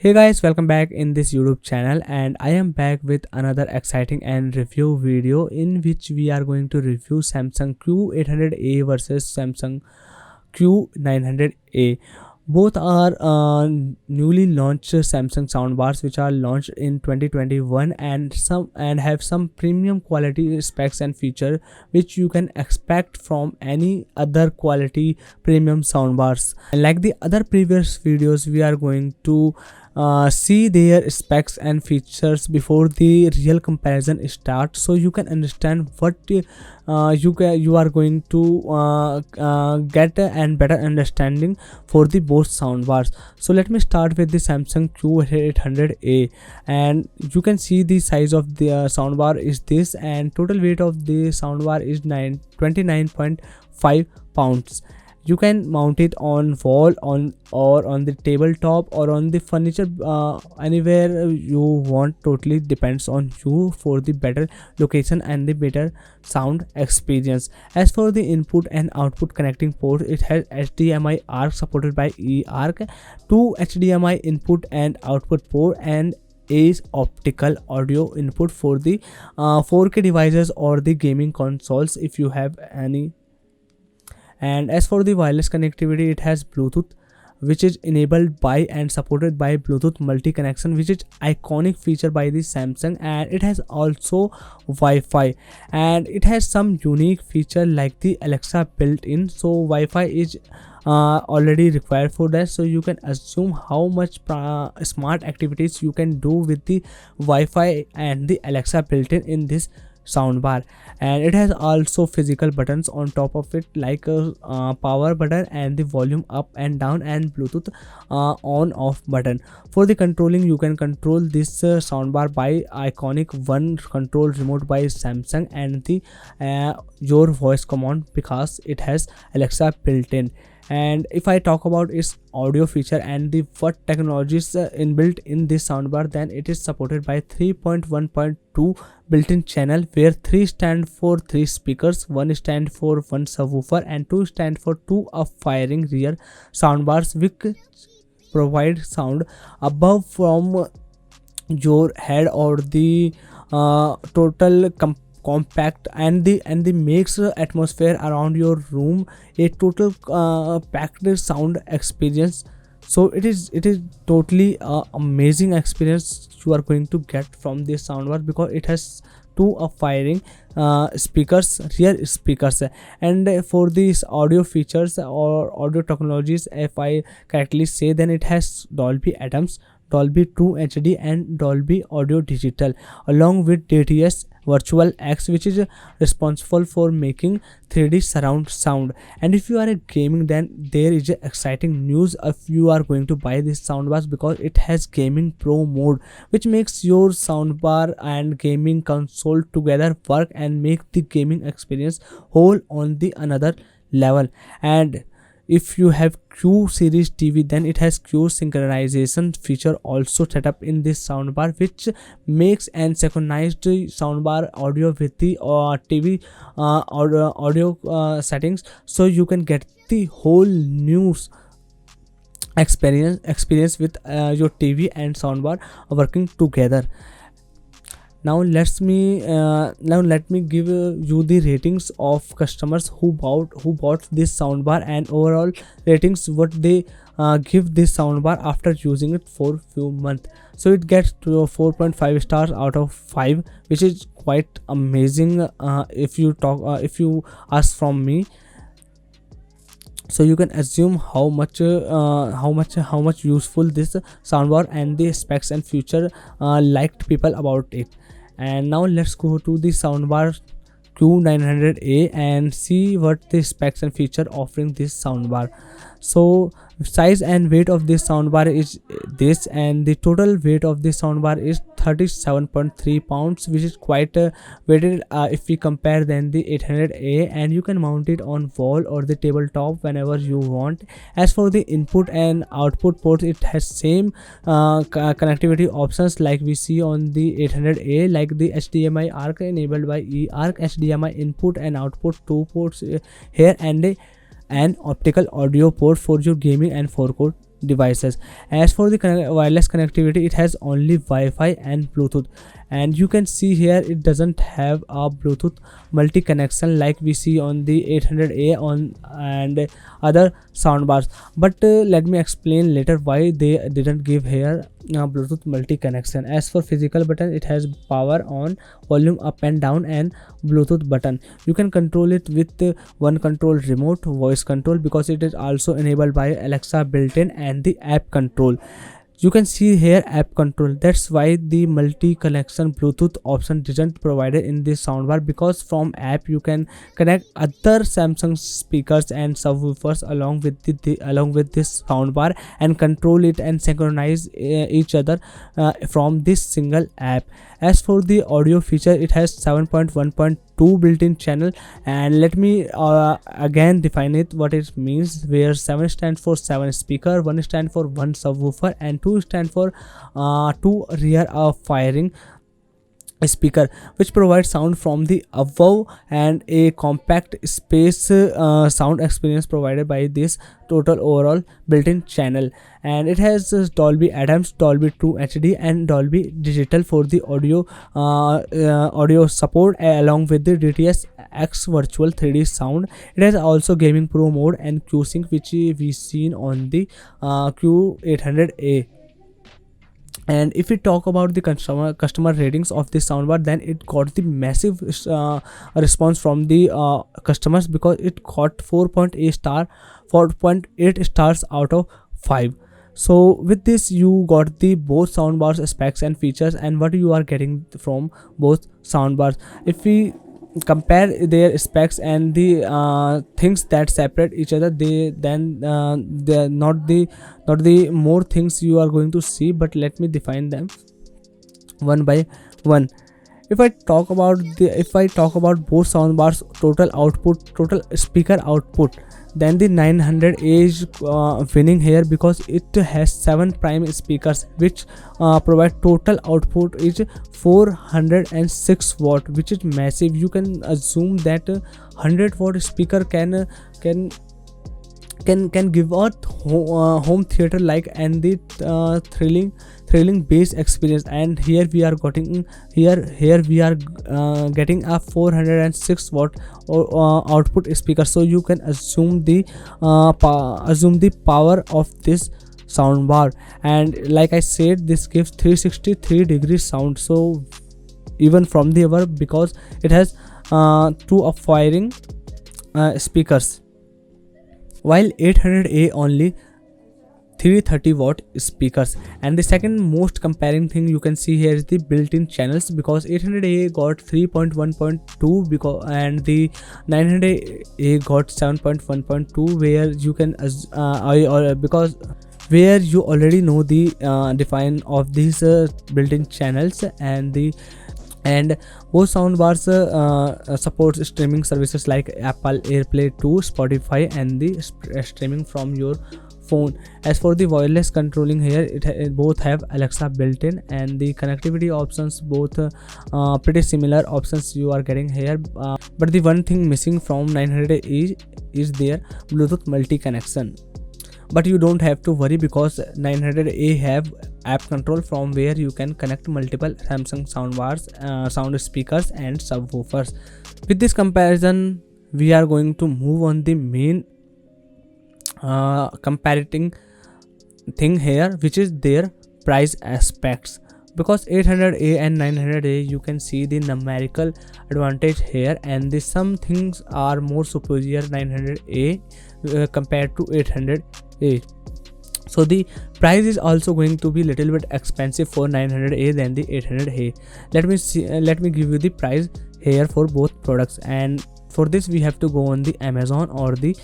Hey guys, welcome back in this YouTube channel, and I am back with another exciting and review video in which we are going to review Samsung Q800A versus Samsung Q900A. Both are newly launched Samsung soundbars which are launched in 2021 and have some premium quality specs and feature which you can expect from any other quality premium soundbars. And like the other previous videos, we are going to see their specs and features before the real comparison starts, so you can understand what you are going to get and better understanding for the both soundbars. So let me start with the Samsung Q800A, and you can see the size of the soundbar is this, and total weight of the soundbar is 29.5 pounds. You can mount it on wall on the tabletop or on the furniture, anywhere you want. Totally depends on you for the better location and the better sound experience. As for the input and output connecting port, it has HDMI ARC supported by eARC, two HDMI input and output port, and is optical audio input for the 4K devices or the gaming consoles if you have any. And as for the wireless connectivity, it has Bluetooth, which is enabled by and supported by Bluetooth multi connection, which is iconic feature by the Samsung. And it has also Wi-Fi, and it has some unique feature like the Alexa built in. So Wi-Fi is already required for that, so you can assume how much smart activities you can do with the Wi-Fi and the Alexa built in this soundbar. And it has also physical buttons on top of it, like a power button and the volume up and down and Bluetooth on off button. For the controlling, you can control this soundbar by iconic one control remote by Samsung and the your voice command, because it has Alexa built in. And if I talk about its audio feature and the what technologies inbuilt in this soundbar, then it is supported by 3.1.2 built-in channel, where 3 stand for 3 speakers, 1 stand for 1 subwoofer, and 2 stand for 2 up-firing rear soundbars, which provide sound above from your head or the total compact, and the makes atmosphere around your room a total packed sound experience. So it is totally amazing experience you are going to get from this soundbar, because it has two firing speakers, rear speakers. And for these audio features or audio technologies, if I correctly say, then it has Dolby Atmos, Dolby True HD, and Dolby Audio Digital, along with DTS Virtual X, which is responsible for making 3D surround sound. And if you are a gaming, then there is a exciting news if you are going to buy this soundbar, because it has Gaming Pro mode, which makes your soundbar and gaming console together work and make the gaming experience whole on the another level. And if you have Q series TV, then it has Q synchronization feature also set up in this soundbar, which makes and synchronized soundbar audio with the TV audio settings, so you can get the whole new experience with your TV and soundbar working together. Now let me give you the ratings of customers who bought this soundbar, and overall ratings what they give this soundbar after using it for few months. So it gets to 4.5 stars out of 5, which is quite amazing if you ask from me. So you can assume how much useful this soundbar and the specs and future liked people about it. And now let's go to the soundbar Q900A and see what the specs and feature offering this soundbar. So size and weight of this soundbar is this, and the total weight of this soundbar is 37.3 pounds, which is quite weighted if we compare than the 800A. And you can mount it on wall or the tabletop whenever you want. As for the input and output ports, it has same connectivity options like we see on the 800A, like the HDMI ARC enabled by eARC, HDMI input and output 2 ports here, and an optical audio port for your gaming and 4K devices. As for the wireless connectivity, it has only Wi-Fi and Bluetooth, and you can see here it doesn't have a Bluetooth multi connection like we see on the 800A on and other soundbars. But let me explain later why they didn't give here Bluetooth multi connection. As for physical button, it has power on, volume up and down, and Bluetooth button. You can control it with one control remote voice control, because it is also enabled by Alexa built-in, and the app control. You can see here app control. That's why the multi connection Bluetooth option isn't provided in this soundbar, because from app you can connect other Samsung speakers and subwoofers along with along with this soundbar, and control it and synchronize each other from this single app. As for the audio feature, it has 7.1.2 built-in channel, and let me again define it what it means, where 7 stands for 7 speaker, 1 stands for 1 subwoofer, and 2 stands for 2 rear firing speaker, which provides sound from the above and a compact space sound experience provided by this total overall built-in channel. And it has Dolby Adams, Dolby True HD, and Dolby Digital for the audio support, along with the DTS X virtual 3D sound. It has also Gaming Pro mode and Q-Sync, which we seen on the Q800A. And if we talk about the customer ratings of this soundbar, then it got the massive response from the customers, because it got 4.8 stars out of 5. So with this, you got the both soundbars specs and features, and what you are getting from both soundbars. If we compare their specs and the things that separate each other, they're not the more things you are going to see, but let me define them one by one. If I talk about both soundbars total speaker output, then the 900 is winning here, because it has 7 prime speakers, which provide total output is 406 watt, which is massive. You can assume that 100 watt speaker can give a home theater like and the thrilling bass experience. And here we are getting getting a 406 watt output speaker, so you can assume the power of this soundbar. And like I said, this gives 363 degree sound, so even from the above, because it has 2 firing speakers, while 800A only 330 watt speakers. And the second most comparing thing you can see here is the built-in channels, because 800A got 3.1.2 and the 900A got 7.1.2, where you can because where you already know the define of these built-in channels. And both soundbars support streaming services like Apple AirPlay 2, Spotify, and the streaming from your phone. As for the wireless controlling here, it both have Alexa built-in, and the connectivity options both pretty similar options you are getting here. But the one thing missing from 900 is their Bluetooth multi connection. But you don't have to worry, because 900A have app control, from where you can connect multiple Samsung soundbars, sound speakers, and subwoofers. With this comparison, we are going to move on the main comparing thing here, which is their price aspects. Because 800A and 900A, you can see the numerical advantage here, and some things are more superior 900A compared to 800A. So the price is also going to be little bit expensive for 900A than the 800A. Let me give you the price here for both products, and for this we have to go on the Amazon or the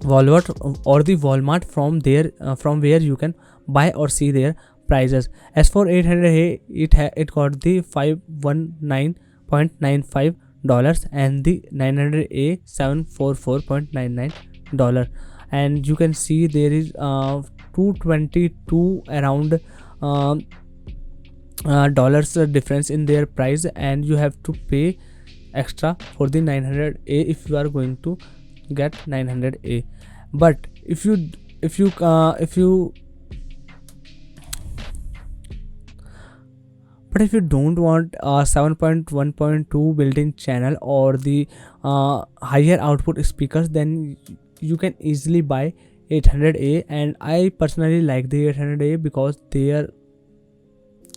Walmart from where you can buy or see their prices. As for 800A, it got the $519.95, and the 900A $744.99, and you can see there is 222 around dollars difference in their price, and you have to pay extra for the 900A if you are going to get 900A. But if if you but if you don't want 7.1.2 built-in channel or the higher output speakers, then you can easily buy 800A. And I personally like the 800A because their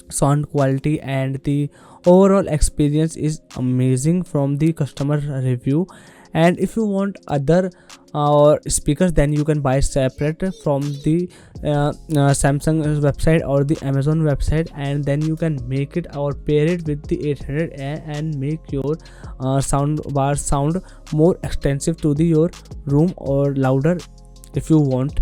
sound quality and the overall experience is amazing from the customer review. And if you want other speakers, then you can buy separate from the Samsung website or the Amazon website, and then you can make it or pair it with the 800 and make your sound bar sound more extensive to the your room or louder if you want.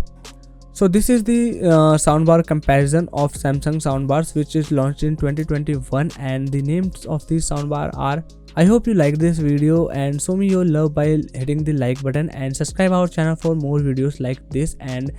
So this is the soundbar comparison of Samsung soundbars, which is launched in 2021, and the names of these soundbar are. I hope you like this video and show me your love by hitting the like button and subscribe our channel for more videos like this. And